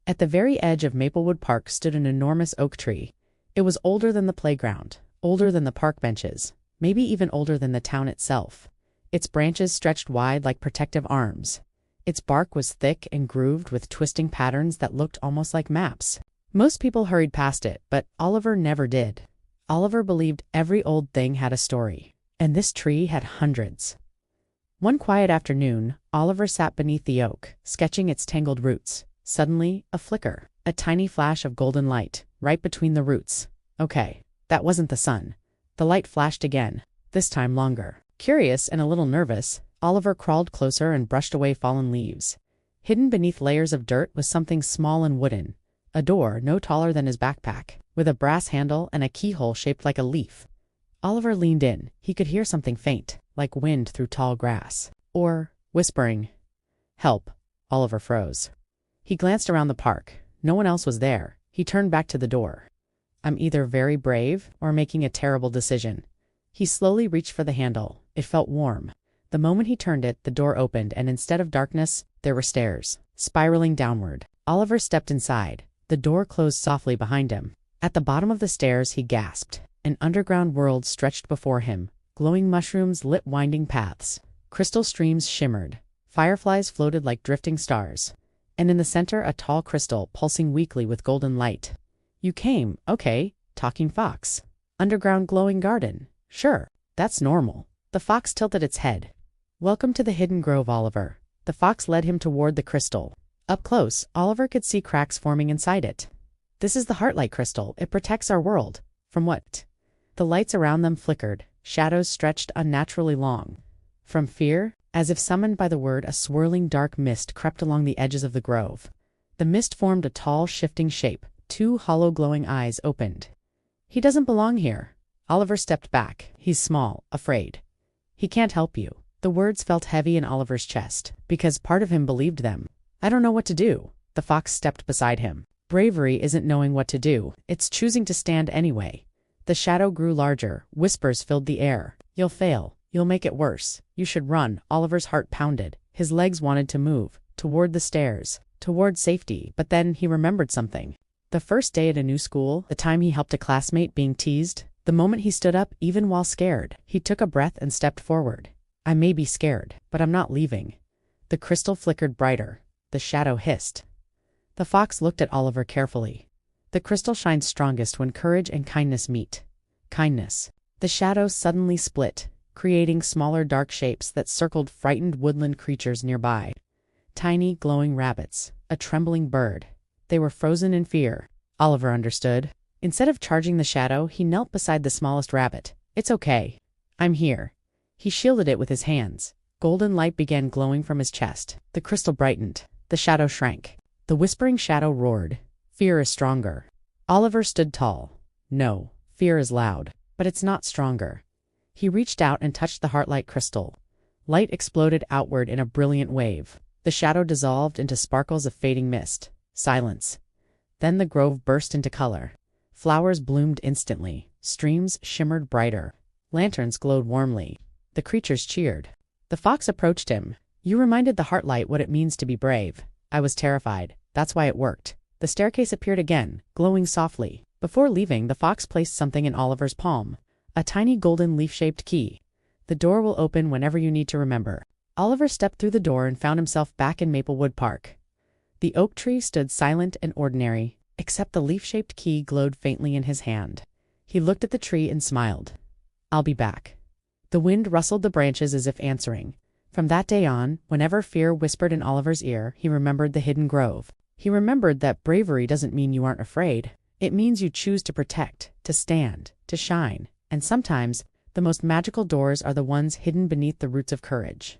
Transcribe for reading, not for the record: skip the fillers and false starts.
At the very edge of Maplewood Park stood an enormous oak tree. It was older than the playground, older than the park benches, maybe even older than the town itself. Its branches stretched wide like protective arms. Its bark was thick and grooved with twisting patterns that looked almost like maps. Most people hurried past it, but Oliver never did. Oliver believed every old thing had a story, and this tree had hundreds. One quiet afternoon, Oliver sat beneath the oak, sketching its tangled roots. Suddenly, a flicker, a tiny flash of golden light, right between the roots. Okay, that wasn't the sun. The light flashed again, this time longer. Curious and a little nervous, Oliver crawled closer and brushed away fallen leaves. Hidden beneath layers of dirt was something small and wooden, a door no taller than his backpack, with a brass handle and a keyhole shaped like a leaf. Oliver leaned in. He could hear something faint, like wind through tall grass. Or whispering. Help. Oliver froze. He glanced around the park. No one else was there. He turned back to the door. I'm either very brave or making a terrible decision. He slowly reached for the handle. It felt warm. The moment he turned it, the door opened, and instead of darkness, there were stairs, spiraling downward. Oliver stepped inside. The door closed softly behind him. At the bottom of the stairs, he gasped. An underground world stretched before him. Glowing mushrooms lit winding paths. Crystal streams shimmered. Fireflies floated like drifting stars. And in the center, a tall crystal pulsing weakly with golden light. You came, okay, talking fox. Underground glowing garden. Sure, that's normal. The fox tilted its head. Welcome to the hidden grove, Oliver. The fox led him toward the crystal. Up close, Oliver could see cracks forming inside it. This is the Heartlight crystal. It protects our world. From what? The lights around them flickered. Shadows stretched unnaturally long. From fear, as if summoned by the word, a swirling dark mist crept along the edges of the grove. The mist formed a tall, shifting shape. Two hollow glowing eyes opened. He doesn't belong here. Oliver stepped back. He's small, afraid. He can't help you. The words felt heavy in Oliver's chest, because part of him believed them. I don't know what to do. The fox stepped beside him. Bravery isn't knowing what to do. It's choosing to stand anyway. The shadow grew larger. Whispers filled the air. You'll fail. You'll make it worse. You should run. Oliver's heart pounded. His legs wanted to move. Toward the stairs. Toward safety. But then he remembered something. The first day at a new school, the time he helped a classmate being teased, the moment he stood up, even while scared, he took a breath and stepped forward. I may be scared, but I'm not leaving. The crystal flickered brighter. The shadow hissed. The fox looked at Oliver carefully. The crystal shines strongest when courage and kindness meet. Kindness. The shadow suddenly split, creating smaller dark shapes that circled frightened woodland creatures nearby. Tiny, glowing rabbits. A trembling bird. They were frozen in fear. Oliver understood. Instead of charging the shadow, he knelt beside the smallest rabbit. It's okay. I'm here. He shielded it with his hands. Golden light began glowing from his chest. The crystal brightened. The shadow shrank. The whispering shadow roared. Fear is stronger. Oliver stood tall. No, fear is loud, but it's not stronger. He reached out and touched the Heartlight crystal. Light exploded outward in a brilliant wave. The shadow dissolved into sparkles of fading mist. Silence. Then the grove burst into color. Flowers bloomed instantly. Streams shimmered brighter. Lanterns glowed warmly. The creatures cheered. The fox approached him. You reminded the Heartlight what it means to be brave. I was terrified. That's why it worked. The staircase appeared again, glowing softly. Before leaving, the fox placed something in Oliver's palm. A tiny golden leaf-shaped key. The door will open whenever you need to remember. Oliver stepped through the door and found himself back in Maplewood Park. The oak tree stood silent and ordinary, except the leaf-shaped key glowed faintly in his hand. He looked at the tree and smiled. I'll be back. The wind rustled the branches as if answering. From that day on, whenever fear whispered in Oliver's ear, he remembered the hidden grove. He remembered that bravery doesn't mean you aren't afraid. It means you choose to protect, to stand, to shine. And sometimes, the most magical doors are the ones hidden beneath the roots of courage.